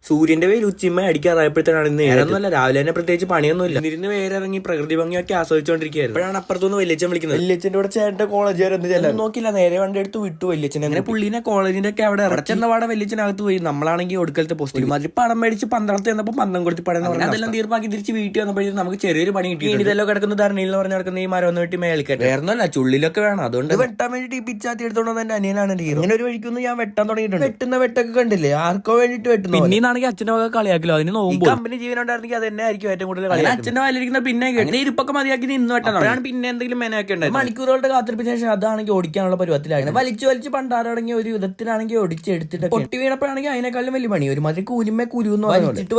സൂര്യന്റെ വെയിൽ ഉച്ചയമ്മ അടിക്കാറായപ്പോഴത്തേനാണ് നേരൊന്നുമല്ല, രാവിലെ തന്നെ പ്രത്യേകിച്ച് പണിയൊന്നുമില്ല. ഇരുന്ന് വേരിറങ്ങി പ്രകൃതി ഭംഗിയൊക്കെ ആസ്വദിച്ചോണ്ടിരിക്കുകയായിരുന്നു. അപ്പോഴാണ് അപ്പുറത്തുനിന്ന് വല്യച്ഛൻ വിളിക്കുന്നത്. വല്യച്ഛന്റെ കൂടെ ചേട്ടന്റെ കോളേജ് വരെ നോക്കില്ല, നേരെ വണ്ടി എടുത്ത് വിട്ടു വല്യച്ഛൻ. അങ്ങനെ പുള്ളിനെ കോളേജിന്റെ ഒക്കെ അവിടെ അടച്ചെന്നപാടെ വല്യച്ഛനകത്ത് പോയി. നമ്മളാണെങ്കിൽ ഒടുക്കലത്തെ പോസ്റ്റ് ഒരുമാതിരി പണം മേടിച്ച് പന്തളത്ത് ചെന്നപ്പോൾ പന്തം കൊടുത്ത് പടം അതെല്ലാം തീർപ്പാക്കി തിരിച്ച് വീട്ടിൽ വന്നപ്പോഴത്തേക്കും നമുക്ക് ചെറിയൊരു പണി കിട്ടി. ഇതെല്ലാം കിടക്കുന്ന ധരണിയിൽ എന്ന് പറഞ്ഞ് നടക്കുന്ന ഈ മരം ഒന്ന് വെട്ടി മേളിക്കട്ടെ. വേറൊന്നുമല്ല, ചുള്ളിലൊക്കെ വേണം. അതുകൊണ്ട് വെട്ടാൻ വേണ്ടിട്ട് ഈ പിച്ചാത്തി എടുത്തോണ്ട് എന്റെ അനിയനാണ് ഹീറോ. അങ്ങനെ ഒരു വഴിക്കൊന്നും ഞാൻ വെട്ടാൻ തുടങ്ങിയിട്ടുണ്ട്. വെട്ടുന്ന വെട്ടൊക്കെ കണ്ടില്ലേ, ആർക്കോ വേണ്ടിട്ട് വെട്ടുന്നു. പിന്നീന്നാണെങ്കിൽ അച്ഛന്റെ വക കളിയാക്കലോ. അതിന് നോക്കും കമ്പനി ജീവനുണ്ടായിരുന്നെങ്കിൽ അത് തന്നെ ആയിരിക്കും ഏറ്റവും കൂടുതൽ കളി. അച്ഛന്റെ വയലിരിക്കുന്ന പിന്നെ ഇരുപ്പൊക്കെ മതിയാക്കി ഇന്ന് വെട്ടാൻ പിന്നെ എന്തെങ്കിലും മെനൊക്കെ ഉണ്ടായി. മണിക്കൂറുകളുടെ കാത്തിരിപ്പിന് ശേഷം അതാണെങ്കിൽ ഓടിക്കാനുള്ള പരുവത്തിലായിരുന്നു. വലിച്ചു പണ്ടാറടങ്ങിയ ഒരു വിധത്തിലാണെങ്കിൽ ഒടിച്ചെടുത്തിട്ട് പൊട്ടി വീണപ്പോഴാണെങ്കിൽ അതിനേക്കാളും വലിയ പണി. ഒരുമാതിരി കൂലിമേ കുരുന്ന്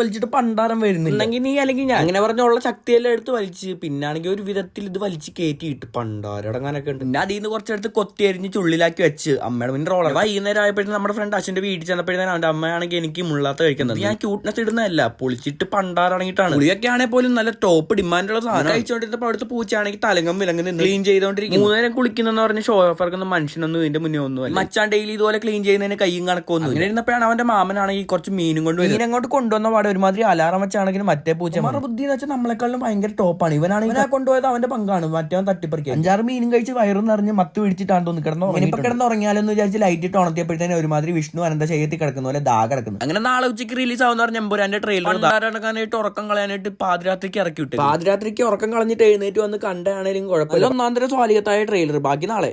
വലിച്ചിട്ട് പണ്ടാരം വരുന്നുണ്ടെങ്കിൽ നീ അല്ലെങ്കിൽ ഞാൻ അങ്ങനെ പറഞ്ഞുള്ള ശക്തിയെല്ലാം എടുത്ത് വലിച്ച് പിന്നാണെങ്കിൽ ഒരു വിധത്തിൽ ഇത് വലിച്ച് കയറ്റിയിട്ട് പണ്ടാരടങ്ങാനൊക്കെ ഉണ്ട്. പിന്നെ അതിൽ നിന്ന് കുറച്ചെടുത്ത് കൊത്തി അരിഞ്ഞ് ചുള്ളിലാക്കി വെച്ച് അമ്മയുടെ പിന്നെ റോളർ. വൈകുന്നേരം ആയപ്പോഴത്തേക്കും നമ്മുടെ ഫ്രണ്ട് അച്ഛന്റെ വീട്ടിൽ ചെന്നപ്പോഴത്തേനും അവന്റെ അമ്മയാണെങ്കിൽ എനിക്ക് മുള്ളാത്ത കഴിക്കുന്നത്. ഞാൻ ക്യൂട്ട്നെസ് ഇടുന്നതല്ല, പൊളിച്ചിട്ട് പണ്ടാറടങ്ങിയിട്ടാണ്. പുളിയൊക്കെ ആണെങ്കിൽ പോലും നല്ല ടോപ്പ് ഡിമാൻഡുള്ള സാധനം. കഴിച്ചോണ്ടിരുന്നപ്പോൾ അവിടുത്തെ പൂച്ചയാണെങ്കിൽ തലങ്കം വിലങ്ങ് നിന്ന് ക്ലീൻ ചെയ്തോണ്ടിരിക്കും. 3 നേരം കുളിക്കുന്നെന്ന് പറഞ്ഞ് ഷോ ഓഫർക്കൊന്നും മനുഷ്യനൊന്നും ഇതിന്റെ മുന്നേ ഒന്നും മച്ചാൻ ഡെയിലി ഇതുപോലെ ക്ലീൻ ചെയ്യുന്നതിന് കയ്യും കണക്കൊന്നും. അങ്ങനെ ഇരുന്നപ്പോഴാണ് അവന്റെ മാമനാണെങ്കിൽ കുറച്ച് മീനും കൊണ്ട് മീൻ അങ്ങോട്ട് കൊണ്ടുവന്ന പാടെ ഒരുമാതിരി അലാറം വെച്ചാണെങ്കിൽ മറ്റേ പൂച്ച ബുദ്ധി എന്ന് വെച്ചാൽ നമ്മളെക്കാളും ഭയങ്കര ടോപ്പാണ്. ഇവനാണെങ്കിൽ കൊണ്ടുപോയത് അവന്റെ പങ്കാണ്, മറ്റവൻ തട്ടിപ്പറിക്കുക. 5-6 മീനും കഴിച്ച് വയറും നിറഞ്ഞ് മത്ത് പിടിച്ചിട്ടാണ് തോന്നി കിടന്നുറങ്ങിയാലെന്ന് വിചാരിച്ച് ലൈറ്റ് ഇട്ട് ഉണർത്തിയപ്പോഴത്തേനും ഒരുമാതിരി വിഷ്ണു അനന്ത ശൈത്യത്തിൽ കിടക്കുന്ന പോലെ ദാ കിടക്കുന്നു. അങ്ങനെ നാളെ ഉച്ചയ്ക്ക് റിലീസ് ആവുന്ന പറഞ്ഞ എമ്പുരാന്റെ ട്രെയിലർ ധാരാളമായിട്ട് ഉറക്കം കളയാനായിട്ട് പാതിരാത്രിക്ക് ഇറക്കി വിട്ടു. പാതിരാത്രിക്ക് ഉറക്കം കളഞ്ഞിട്ട് എഴുന്നേറ്റ് വന്ന് കണ്ടാണേലും കുഴപ്പമില്ല. ഒന്നാന്തരം സ്വാലികത്തായ ട്രെയിലർ. ബാക്കി നാളെ.